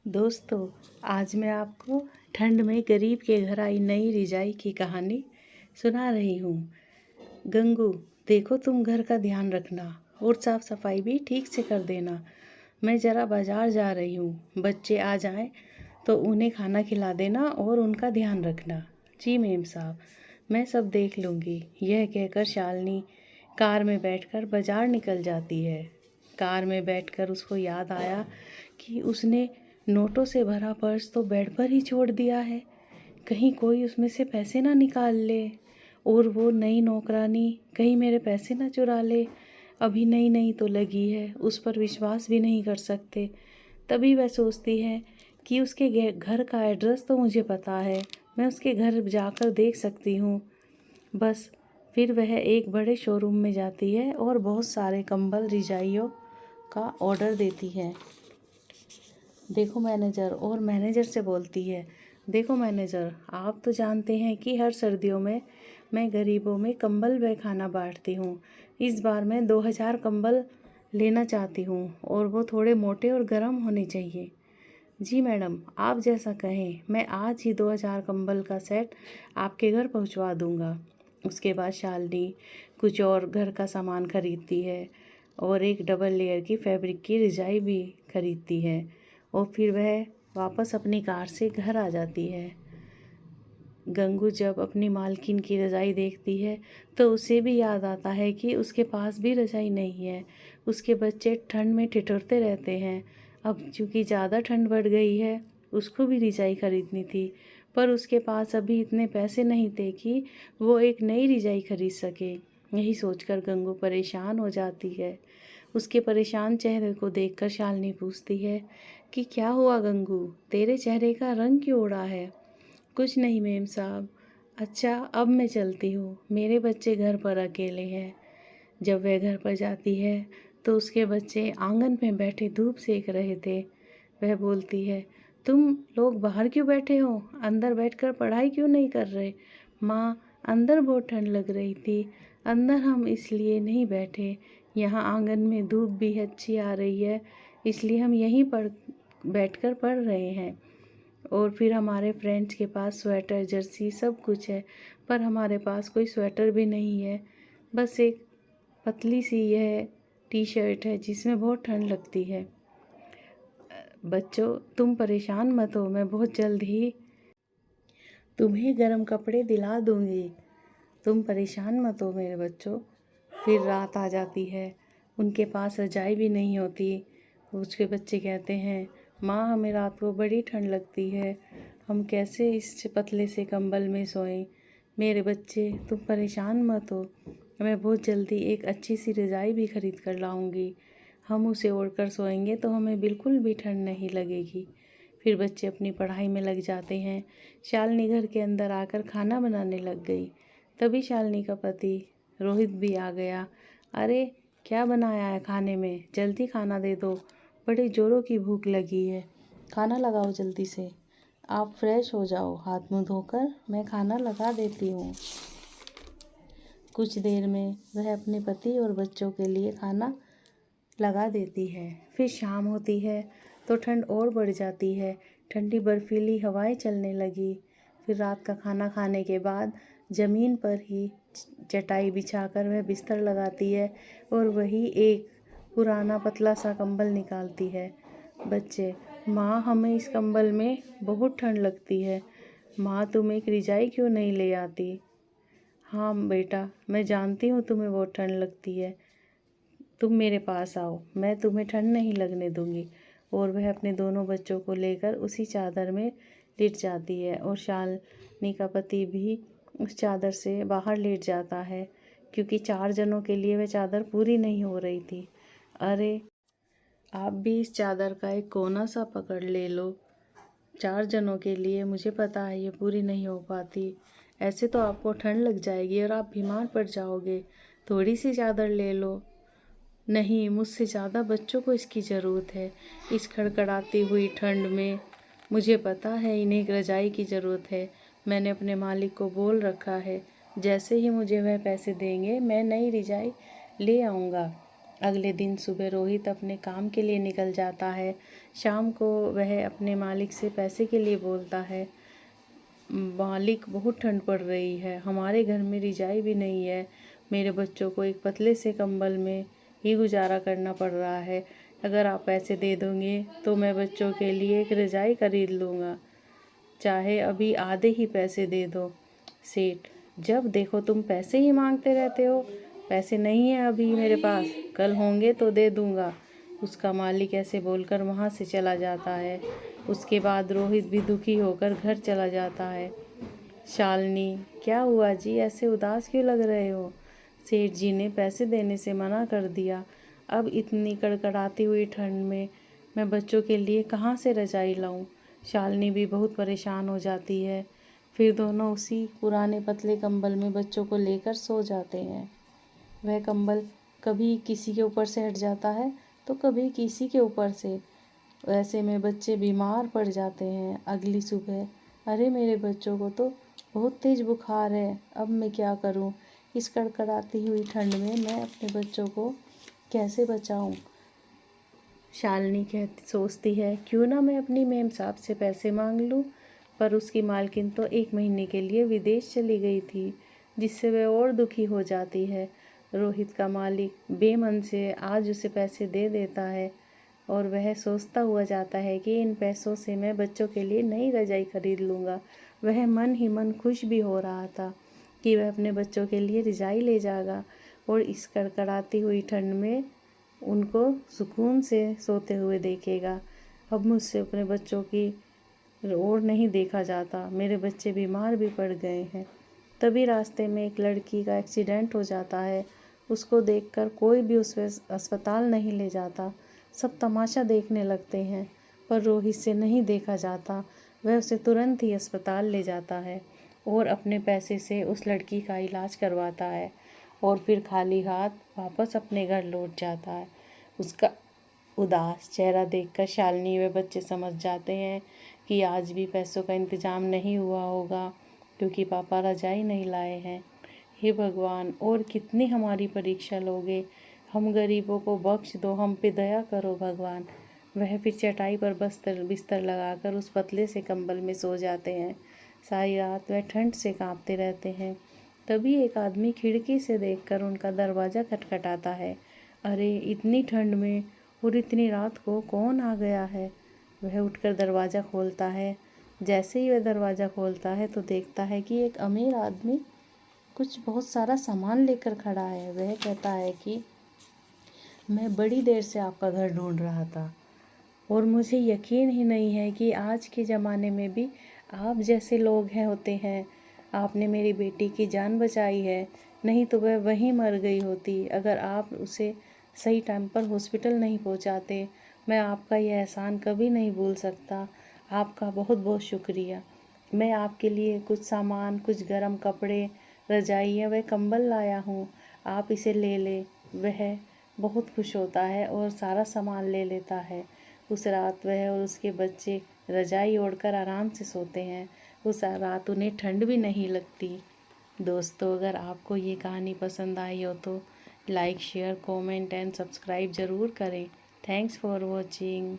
दोस्तों, आज मैं आपको ठंड में गरीब के घर आई नई रजाई की कहानी सुना रही हूँ। गंगू, देखो तुम घर का ध्यान रखना और साफ सफाई भी ठीक से कर देना। मैं ज़रा बाजार जा रही हूँ, बच्चे आ जाएं तो उन्हें खाना खिला देना और उनका ध्यान रखना। जी मेम साहब, मैं सब देख लूँगी। यह कहकर शालिनी कार में बैठकर बाजार निकल जाती है। कार में बैठकर उसको याद आया कि उसने नोटों से भरा पर्स तो बेड पर ही छोड़ दिया है। कहीं कोई उसमें से पैसे ना निकाल ले और वो नई नौकरानी कहीं मेरे पैसे ना चुरा ले। अभी नई नई तो लगी है, उस पर विश्वास भी नहीं कर सकते। तभी वह सोचती है कि उसके घर का एड्रेस तो मुझे पता है, मैं उसके घर जाकर देख सकती हूँ। बस फिर वह एक बड़े शोरूम में जाती है और बहुत सारे कंबल रजाइयों का ऑर्डर देती है। देखो मैनेजर, और मैनेजर से बोलती है, देखो मैनेजर, आप तो जानते हैं कि हर सर्दियों में मैं गरीबों में कंबल व खाना बांटती हूँ। इस बार मैं 2000 कंबल लेना चाहती हूँ और वो थोड़े मोटे और गर्म होने चाहिए। जी मैडम, आप जैसा कहें, मैं आज ही 2000 कंबल का सेट आपके घर पहुँचवा दूँगा। उसके बाद शालिनी कुछ और घर का सामान खरीदती है और एक डबल लेयर की फैब्रिक की रजाई भी खरीदती है और फिर वह वापस अपनी कार से घर आ जाती है। गंगू जब अपनी मालकिन की रज़ाई देखती है तो उसे भी याद आता है कि उसके पास भी रज़ाई नहीं है। उसके बच्चे ठंड में ठिठुरते रहते हैं। अब चूँकि ज़्यादा ठंड बढ़ गई है, उसको भी रज़ाई खरीदनी थी, पर उसके पास अभी इतने पैसे नहीं थे कि वो एक नई रज़ाई खरीद सके। यही सोचकर गंगू परेशान हो जाती है। उसके परेशान चेहरे को देखकर शालिनी पूछती है कि क्या हुआ गंगू, तेरे चेहरे का रंग क्यों उड़ा है? कुछ नहीं मेम साहब। अच्छा, अब मैं चलती हूँ, मेरे बच्चे घर पर अकेले हैं। जब वह घर पर जाती है तो उसके बच्चे आंगन में बैठे धूप सेक रहे थे। वह बोलती है, तुम लोग बाहर क्यों बैठे हो? अंदर बैठकर पढ़ाई क्यों नहीं कर रहे? माँ, अंदर बहुत ठंड लग रही थी, अंदर हम इसलिए नहीं बैठे, यहाँ आंगन में धूप भी अच्छी आ रही है, इसलिए हम यहीं पर बैठकर पढ़ रहे हैं। और फिर हमारे फ्रेंड्स के पास स्वेटर, जर्सी सब कुछ है, पर हमारे पास कोई स्वेटर भी नहीं है। बस एक पतली सी यह टी शर्ट है जिसमें बहुत ठंड लगती है। बच्चों, तुम परेशान मत हो, मैं बहुत जल्द ही तुम्हें गर्म कपड़े दिला दूँगी। तुम परेशान मत हो मेरे बच्चों। फिर रात आ जाती है, उनके पास रजाई भी नहीं होती। उसके बच्चे कहते हैं, माँ, हमें रात को बड़ी ठंड लगती है, हम कैसे इस पतले से कंबल में सोएं? मेरे बच्चे, तुम परेशान मत हो, मैं बहुत जल्दी एक अच्छी सी रजाई भी खरीद कर लाऊंगी। हम उसे ओढ़कर सोएंगे तो हमें बिल्कुल भी ठंड नहीं लगेगी। फिर बच्चे अपनी पढ़ाई में लग जाते हैं। शालिनी घर के अंदर आकर खाना बनाने लग गई। तभी शालिनी का पति रोहित भी आ गया। अरे, क्या बनाया है खाने में? जल्दी खाना दे दो, बड़े ज़ोरों की भूख लगी है। खाना लगाओ जल्दी से। आप फ्रेश हो जाओ, हाथ मुंह धोकर मैं खाना लगा देती हूँ। कुछ देर में वह अपने पति और बच्चों के लिए खाना लगा देती है। फिर शाम होती है तो ठंड और बढ़ जाती है। ठंडी बर्फीली हवाएं चलने लगी। फिर रात का खाना खाने के बाद ज़मीन पर ही चटाई बिछाकर वह बिस्तर लगाती है और वही एक पुराना पतला सा कंबल निकालती है। बच्चे, माँ, हमें इस कंबल में बहुत ठंड लगती है। माँ, तुम एक रजाई क्यों नहीं ले आती? हाँ बेटा, मैं जानती हूँ तुम्हें बहुत ठंड लगती है, तुम मेरे पास आओ, मैं तुम्हें ठंड नहीं लगने दूंगी। और वह अपने दोनों बच्चों को लेकर उसी चादर में लेट जाती है और शालिनी का पति भी उस चादर से बाहर लेट जाता है, क्योंकि 4 जनों के लिए वह चादर पूरी नहीं हो रही थी। अरे, आप भी इस चादर का एक कोना सा पकड़ ले लो। 4 जनों के लिए मुझे पता है ये पूरी नहीं हो पाती। ऐसे तो आपको ठंड लग जाएगी और आप बीमार पड़ जाओगे। थोड़ी सी चादर ले लो। नहीं, मुझसे ज़्यादा बच्चों को इसकी ज़रूरत है। इस खड़खड़ाती हुई ठंड में मुझे पता है इन्हें एक रज़ाई की ज़रूरत है। मैंने अपने मालिक को बोल रखा है, जैसे ही मुझे वह पैसे देंगे मैं नई रज़ाई ले आऊँगा। अगले दिन सुबह रोहित अपने काम के लिए निकल जाता है। शाम को वह अपने मालिक से पैसे के लिए बोलता है। मालिक, बहुत ठंड पड़ रही है, हमारे घर में रजाई भी नहीं है, मेरे बच्चों को एक पतले से कंबल में ही गुजारा करना पड़ रहा है। अगर आप पैसे दे दोगे तो मैं बच्चों के लिए एक रजाई खरीद लूँगा, चाहे अभी आधे ही पैसे दे दो। सेठ, जब देखो तुम पैसे ही मांगते रहते हो। पैसे नहीं है अभी मेरे पास, कल होंगे तो दे दूँगा। उसका मालिक ऐसे बोलकर वहाँ से चला जाता है। उसके बाद रोहित भी दुखी होकर घर चला जाता है। शालिनी, क्या हुआ जी, ऐसे उदास क्यों लग रहे हो? सेठ जी ने पैसे देने से मना कर दिया। अब इतनी कड़कड़ाती हुई ठंड में मैं बच्चों के लिए कहाँ से रजाई लाऊं? शालिनी भी बहुत परेशान हो जाती है। फिर दोनों उसी पुराने पतले कंबल में बच्चों को लेकर सो जाते हैं। वह कंबल कभी किसी के ऊपर से हट जाता है तो कभी किसी के ऊपर से। ऐसे में बच्चे बीमार पड़ जाते हैं। अगली सुबह, अरे मेरे बच्चों को तो बहुत तेज़ बुखार है, अब मैं क्या करूं? इस कड़कड़ाती हुई ठंड में मैं अपने बच्चों को कैसे बचाऊं? शालिनी सोचती है, क्यों ना मैं अपनी मेम साहब से पैसे मांग लूं। पर उसकी मालकिन तो 1 महीने के लिए विदेश चली गई थी, जिससे वह और दुखी हो जाती है। रोहित का मालिक बेमन से आज उसे पैसे दे देता है और वह सोचता हुआ जाता है कि इन पैसों से मैं बच्चों के लिए नई रजाई खरीद लूँगा। वह मन ही मन खुश भी हो रहा था कि वह अपने बच्चों के लिए रजाई ले जाएगा और इस कड़कड़ाती हुई ठंड में उनको सुकून से सोते हुए देखेगा। अब मुझसे अपने बच्चों की और नहीं देखा जाता, मेरे बच्चे बीमार भी पड़ गए हैं। तभी रास्ते में एक लड़की का एक्सीडेंट हो जाता है। उसको देखकर कोई भी उसे अस्पताल नहीं ले जाता, सब तमाशा देखने लगते हैं, पर रोहित से नहीं देखा जाता। वह उसे तुरंत ही अस्पताल ले जाता है और अपने पैसे से उस लड़की का इलाज करवाता है और फिर खाली हाथ वापस अपने घर लौट जाता है। उसका उदास चेहरा देखकर शालिनी व बच्चे समझ जाते हैं कि आज भी पैसों का इंतजाम नहीं हुआ होगा, क्योंकि पापा रजाई नहीं लाए हैं। हे भगवान, और कितनी हमारी परीक्षा लोगे? हम गरीबों को बख्श दो, हम पे दया करो भगवान। वह फिर चटाई पर बिस्तर लगाकर उस पतले से कंबल में सो जाते हैं। सारी रात वह ठंड से कांपते रहते हैं। तभी एक आदमी खिड़की से देखकर उनका दरवाज़ा खटखटाता है। अरे, इतनी ठंड में और इतनी रात को कौन आ गया है? वह उठकर दरवाज़ा खोलता है। जैसे ही वह दरवाज़ा खोलता है तो देखता है कि एक अमीर आदमी कुछ बहुत सारा सामान लेकर खड़ा है। वह कहता है कि मैं बड़ी देर से आपका घर ढूंढ रहा था और मुझे यकीन ही नहीं है कि आज के ज़माने में भी आप जैसे लोग हैं होते हैं। आपने मेरी बेटी की जान बचाई है, नहीं तो वह वहीं मर गई होती अगर आप उसे सही टाइम पर हॉस्पिटल नहीं पहुंचाते। मैं आपका यह एहसान कभी नहीं भूल सकता। आपका बहुत बहुत शुक्रिया। मैं आपके लिए कुछ सामान, कुछ गर्म कपड़े, रजाई या वह कंबल लाया हूँ, आप इसे ले ले। वह बहुत खुश होता है और सारा सामान ले लेता है। उस रात वह और उसके बच्चे रजाई ओढ़कर आराम से सोते हैं। उस रात उन्हें ठंड भी नहीं लगती। दोस्तों, अगर आपको ये कहानी पसंद आई हो तो like, share, comment and subscribe ज़रूर करें। Thanks for watching.